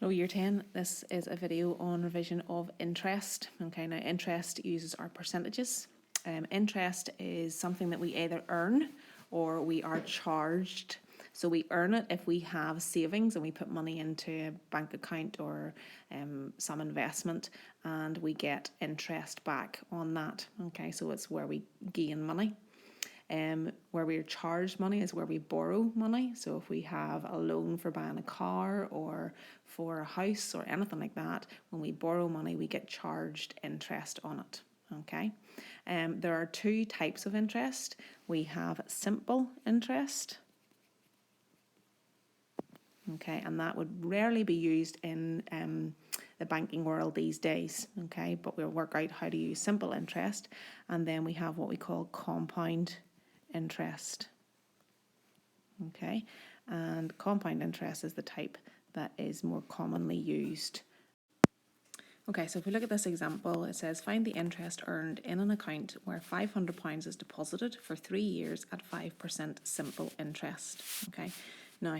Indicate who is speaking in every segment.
Speaker 1: Hello Year 10, this is a video on revision of interest. Okay, now interest uses our percentages. Interest is something that we either earn or we are charged. So we earn it if we have savings and we put money into a bank account or some investment, and we get interest back on that. Okay, so it's where we gain money. Where we're charged money is where we borrow money. So if we have a loan for buying a car or for a house or anything like that, when we borrow money, we get charged interest on it. Okay. There are two types of interest. We have simple interest. Okay, and that would rarely be used in the banking world these days. Okay, but we'll work out how to use simple interest. And then we have what we call compound interest. Okay, and compound interest is the type that is more commonly used. Okay, so if we look at this example, it says find the interest earned in an account where £500 is deposited for 3 years at 5% simple interest. Okay, now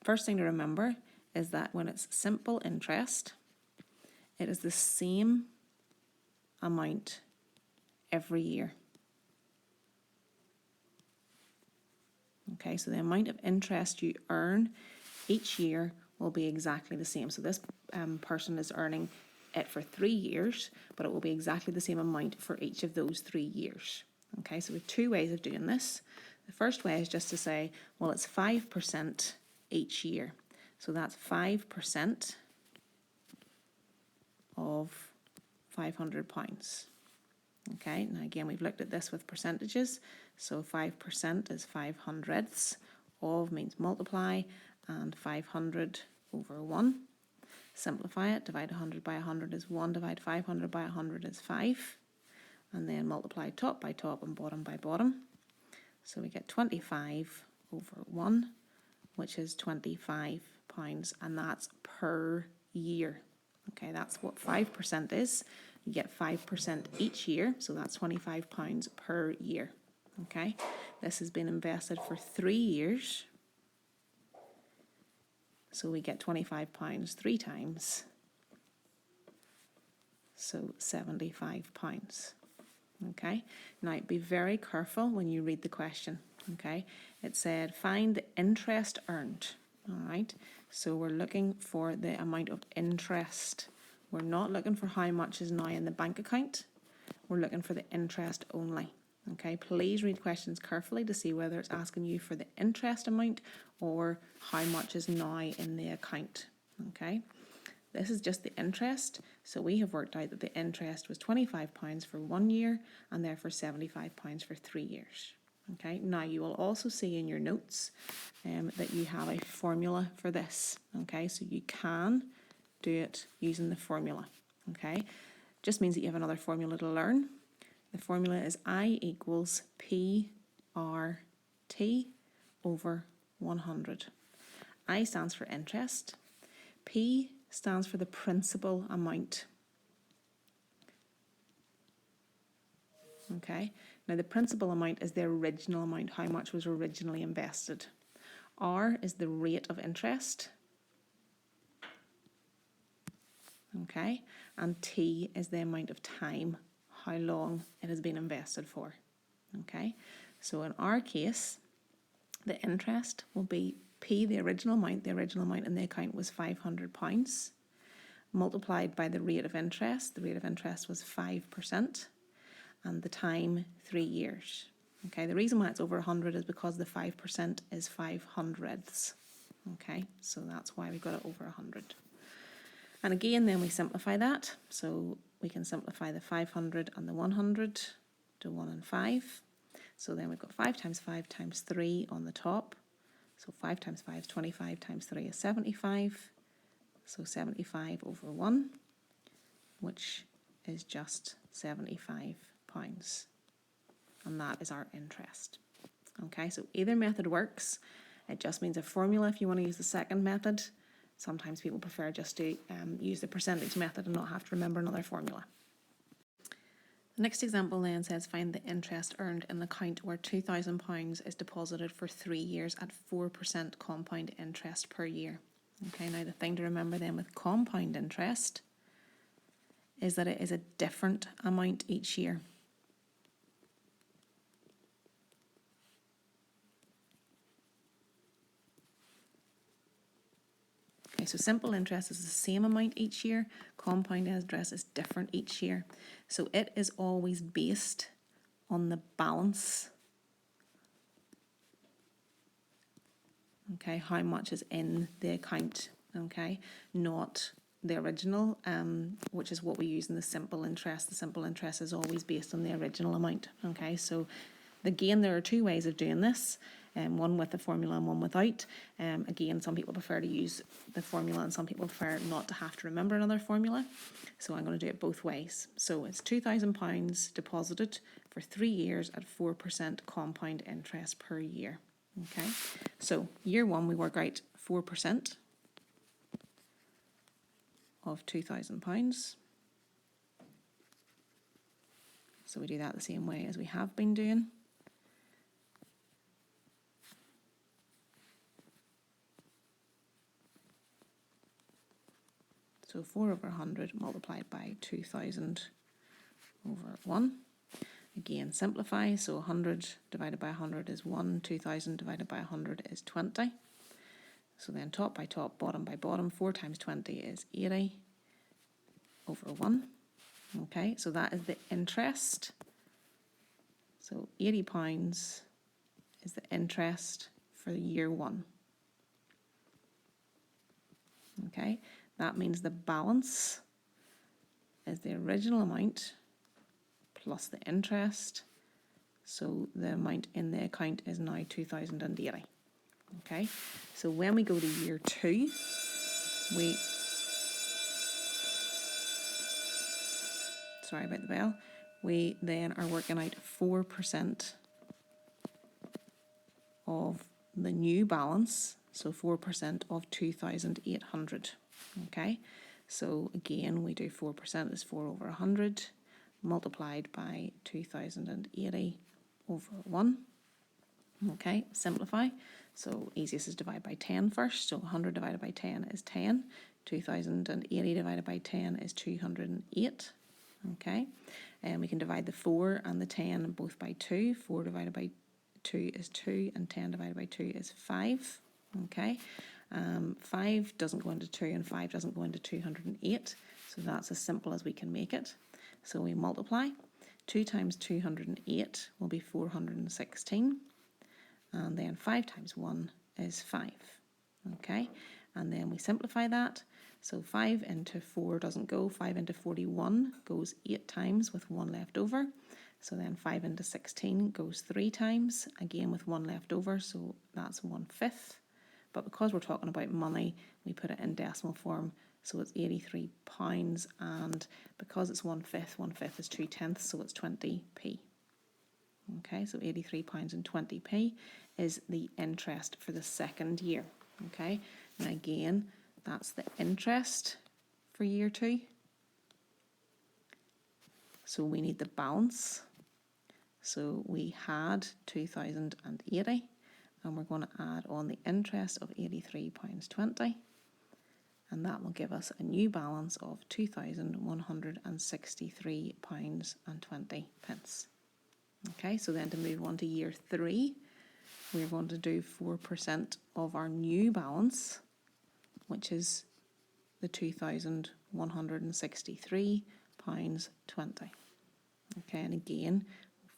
Speaker 1: first thing to remember is that when it's simple interest, it is the same amount every year. Okay, so the amount of interest you earn each year will be exactly the same. So this person is earning it for 3 years, but it will be exactly the same amount for each of those 3 years. Okay, so we have two ways of doing this. The first way is just to say, well, it's 5% each year. So that's 5% of £500. Okay, now again, we've looked at this with percentages. So 5% is 500ths. Of means multiply, and 500 over 1. Simplify it, divide 100 by 100 is 1, divide 500 by 100 is 5. And then multiply top by top and bottom by bottom. So we get 25 over 1, which is £25, and that's per year. Okay, that's what 5% is. You get 5% each year, so that's £25 per year. Okay, this has been invested for 3 years, so we get £25 3 times, so £75. Okay, now be very careful when you read the question. Okay, it said find the interest earned. All right, so we're looking for the amount of interest. We're not looking for how much is now in the bank account. We're looking for the interest only. Okay, please read questions carefully to see whether it's asking you for the interest amount or how much is now in the account. Okay, this is just the interest. So we have worked out that the interest was £25 for 1 year and therefore £75 for 3 years. Okay, now you will also see in your notes that you have a formula for this. Okay, so you can do it using the formula. Okay, just means that you have another formula to learn. The formula is I equals PRT over 100. I stands for interest. P stands for the principal amount. Okay, now the principal amount is the original amount, how much was originally invested. R is the rate of interest. Okay, and T is the amount of time, how long it has been invested for. Okay, so in our case, the interest will be P, the original amount in the account was £500, multiplied by the rate of interest. The rate of interest was 5%, and the time 3 years. Okay, the reason why it's over 100 is because the 5% is 500ths. Okay, so that's why we got it over 100. And again, then we simplify that. So we can simplify the 500 and the 100 to 1 and 5. So then we've got 5 times 5 times 3 on the top. So 5 times 5 is 25 times 3 is 75. So 75 over 1, which is just £75. And that is our interest. Okay, so either method works. It just means a formula if you want to use the second method. Sometimes people prefer just to use the percentage method and not have to remember another formula. The next example then says find the interest earned in an account where £2,000 is deposited for 3 years at 4% compound interest per year. Okay, now the thing to remember then with compound interest is that it is a different amount each year. Okay, so simple interest is the same amount each year. Compound interest is different each year. So it is always based on the balance. Okay, how much is in the account, okay, not the original, which is what we use in the simple interest. The simple interest is always based on the original amount, okay. So again, there are two ways of doing this, one with the formula and one without. Again, some people prefer to use the formula and some people prefer not to have to remember another formula. So I'm going to do it both ways. So it's £2,000 deposited for 3 years at 4% compound interest per year. Okay, so year one we work out 4% of £2,000. So we do that the same way as we have been doing. So 4 over 100 multiplied by 2,000 over 1. Again, simplify, so 100 divided by 100 is 1, 2,000 divided by 100 is 20. So then top by top, bottom by bottom, 4 times 20 is 80 over 1. Okay, so that is the interest. So £80 is the interest for year one. Okay, that means the balance is the original amount plus the interest. So the amount in the account is now 2,080. Okay, so when we go to year two, sorry about the bell, we then are working out 4% of the new balance, so 4% of 2,800. Okay, so again we do 4% is 4 over 100 multiplied by 2,080 over 1. Okay, simplify. So easiest is divide by 10 first. So 100 divided by 10 is 10. 2,080 divided by 10 is 208. Okay, and we can divide the 4 and the 10 both by 2. 4 divided by 2 is 2 and 10 divided by 2 is 5. Okay, 5 doesn't go into 2 and 5 doesn't go into 208. So that's as simple as we can make it. So we multiply. 2 times 208 will be 416. And then 5 times 1 is 5. Okay, and then we simplify that. So 5 into 4 doesn't go. 5 into 41 goes 8 times with 1 left over. So then 5 into 16 goes 3 times, again with 1 left over, so that's 1/5. But because we're talking about money, we put it in decimal form, so it's £83, and because it's 1/5, 1/5 is 2/10, so it's 20p. Okay, so £83 and 20p is the interest for the second year. Okay, and again, that's the interest for year two. So we need the balance. So we had 2,080, and we're going to add on the interest of £83.20, and that will give us a new balance of £2,163.20. Okay, so then to move on to year three, we're going to do 4% of our new balance, which is the £2,163.20. Okay, and again,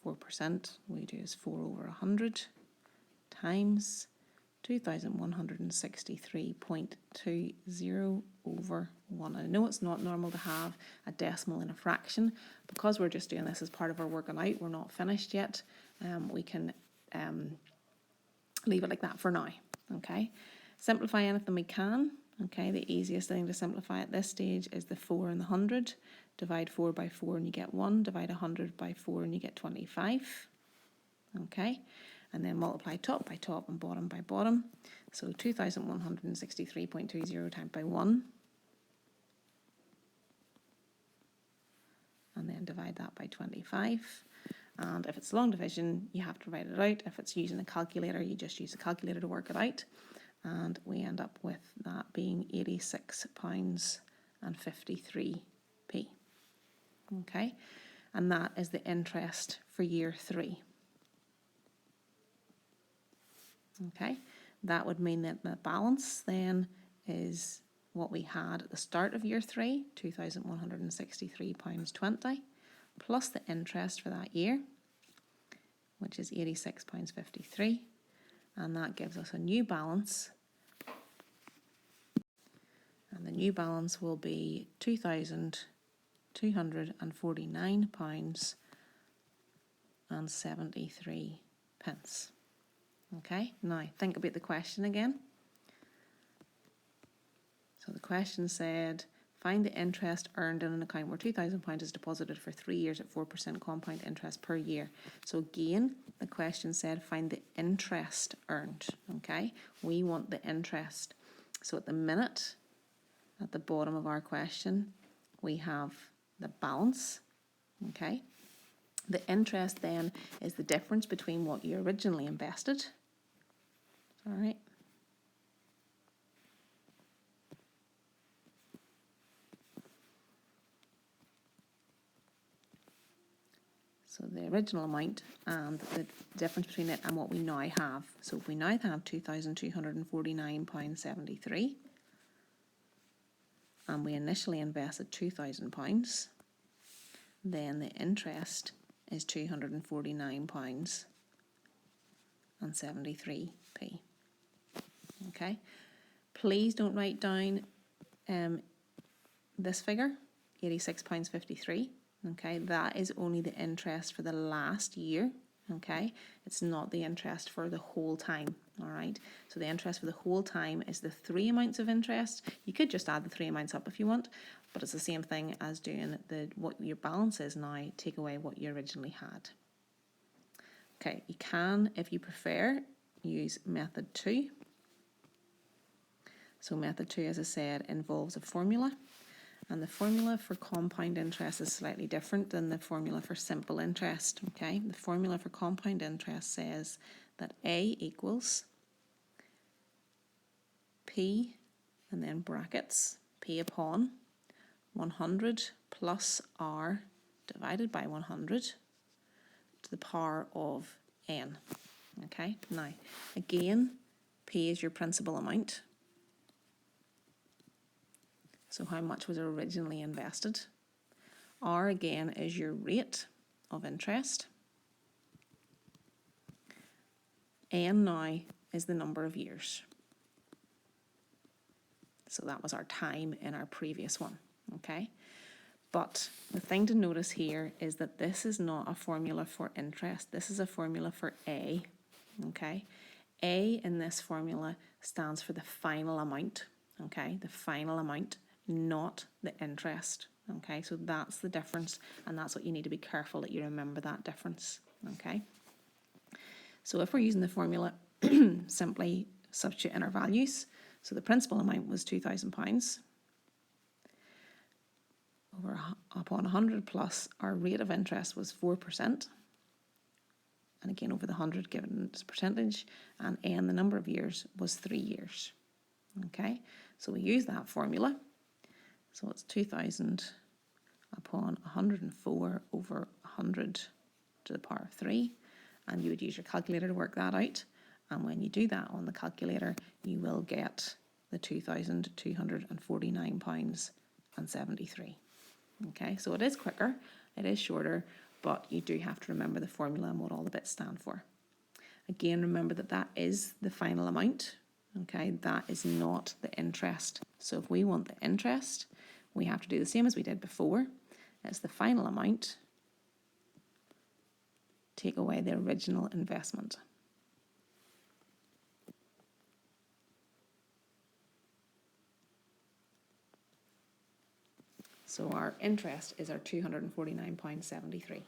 Speaker 1: 4% we do is 4 over 100 times 2,163.20 over 1. I know it's not normal to have a decimal in a fraction. Because we're just doing this as part of our working out, we're not finished yet. We can leave it like that for now. Okay, simplify anything we can. Okay, the easiest thing to simplify at this stage is the 4 and the 100. Divide 4 by 4 and you get 1. Divide 100 by 4 and you get 25. Okay, and then multiply top by top and bottom by bottom. So 2,163.20 times by 1. And then divide that by 25. And if it's long division, you have to write it out. If it's using a calculator, you just use a calculator to work it out. and we end up with that being £86.53. Okay, and that is the interest for year 3. Okay, that would mean that the balance then is what we had at the start of year 3, £2,163.20, plus the interest for that year, which is £86.53, and that gives us a new balance, and the new balance will be £2,249.73. Okay, now think about the question again. So the question said, find the interest earned in an account where £2,000 is deposited for 3 years at 4% compound interest per year. So again, the question said, find the interest earned. Okay, we want the interest. So at the minute, at the bottom of our question, we have the balance. Okay, the interest then is the difference between what you originally invested. All right. So the original amount and the difference between it and what we now have. So if we now have £2,249.73 and we initially invested £2,000, then the interest is £249.73. Okay, please don't write down this figure, £86.53. Okay, that is only the interest for the last year. Okay, it's not the interest for the whole time. All right, so the interest for the whole time is the 3 amounts of interest. You could just add the 3 amounts up if you want, but it's the same thing as doing what your balance is now, take away what you originally had. Okay, you can, if you prefer, use method 2. So method 2, as I said, involves a formula. And the formula for compound interest is slightly different than the formula for simple interest. Okay, the formula for compound interest says that A equals P, and then brackets, P upon 100 plus R divided by 100 to the power of N. Okay, now again, P is your principal amount. So how much was originally invested? R again is your rate of interest. N now is the number of years. So that was our time in our previous one, okay? But the thing to notice here is that this is not a formula for interest. This is a formula for A, okay? A in this formula stands for the final amount, okay? The final amount, not the interest, okay? So that's the difference, and that's what you need to be careful that you remember that difference, okay? So if we're using the formula, simply substitute in our values. So the principal amount was £2,000 upon 100 plus our rate of interest was 4%. And again, over the 100 given its percentage, and N, the number of years, was 3 years. Okay, so we use that formula. So it's 2,000 upon 104 over 100 to the power of 3. And you would use your calculator to work that out. And when you do that on the calculator, you will get the £2,249.73. Okay, so it is quicker, it is shorter, but you do have to remember the formula and what all the bits stand for. Again, remember that that is the final amount. Okay, that is not the interest. So if we want the interest, we have to do the same as we did before. It's the final amount, take away the original investment. So our interest is our £249.73.